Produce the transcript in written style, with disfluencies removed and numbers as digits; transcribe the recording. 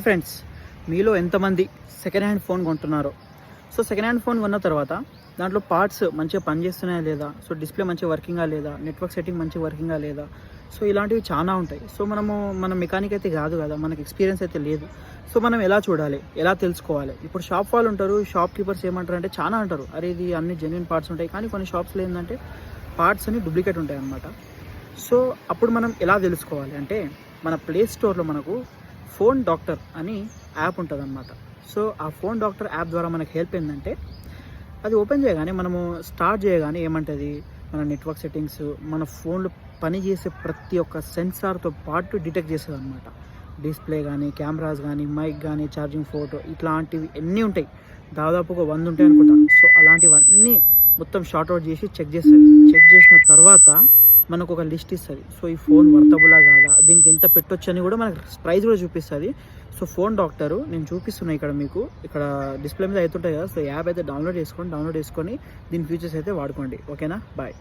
Friends, మీలో ఎంతమంది second hand phone కొంటున్నారో? సో సెకండ్ హ్యాండ్ ఫోన్ కొన్న తర్వాత దాంట్లో పార్ట్స్ మంచిగా పనిచేస్తున్నాయా లేదా, సో డిస్ప్లే మంచిగా వర్కింగా లేదా, నెట్వర్క్ సెట్టింగ్ మంచిగా వర్కింగా లేదా, సో ఇలాంటివి చాలా ఉంటాయి. సో మన మెకానిక్ అయితే కాదు కదా, మనకి ఎక్స్పీరియన్స్ అయితే లేదు. సో మనం ఎలా చూడాలి, ఎలా తెలుసుకోవాలి? ఇప్పుడు షాప్ వాళ్ళు ఉంటారు, షాప్ కీపర్స్ ఏమంటారు అంటే చాలా అంటారు, అరే ఇది అన్ని జెన్యున్ పార్ట్స్ ఉంటాయి, కానీ కొన్ని షాప్స్లో ఏంటంటే పార్ట్స్ అన్ని డూప్లికేట్ ఉంటాయి అన్నమాట. సో అప్పుడు మనం ఎలా తెలుసుకోవాలి అంటే, మన ప్లే స్టోర్లో మనకు ఫోన్ డాక్టర్ అని యాప్ ఉంటుంది అన్నమాట. సో ఆ ఫోన్ డాక్టర్ యాప్ ద్వారా మనకు హెల్ప్ ఏంటంటే, అది ఓపెన్ చేయగానే మనము స్టార్ట్ చేయగానే ఏమంటుంది, మన నెట్వర్క్ సెట్టింగ్స్, మన ఫోన్లో పనిచేసే ప్రతి ఒక్క సెన్సార్తో పాటు డిటెక్ట్ చేస్తుంది అనమాట. డిస్ప్లే కానీ, కెమెరాస్ కానీ, మైక్ కానీ, ఛార్జింగ్ ఫోటో, ఇట్లాంటివి ఎన్ని ఉంటాయి, దాదాపు ఒక 100 ఉంటాయి అనుకుంటా. సో అలాంటివన్నీ మొత్తం షార్ట్అవుట్ చేసి చెక్ చేస్తుంది. చెక్ చేసిన తర్వాత మనకు ఒక లిస్ట్ ఇస్తుంది. సో ఈ ఫోన్ వర్తబులా కాదా, దీనికి ఎంత పెట్టొచ్చు అని కూడా మనకు ప్రైస్ కూడా చూపిస్తుంది. సో ఫోన్ డాక్టరు నేను చూపిస్తున్నాను ఇక్కడ మీకు, ఇక్కడ డిస్ప్లే మీద అవుతుంటాయి కదా. సో యాప్ అయితే డౌన్లోడ్ చేసుకొని దీని ఫీచర్స్ అయితే వాడుకోండి. ఓకేనా? బాయ్.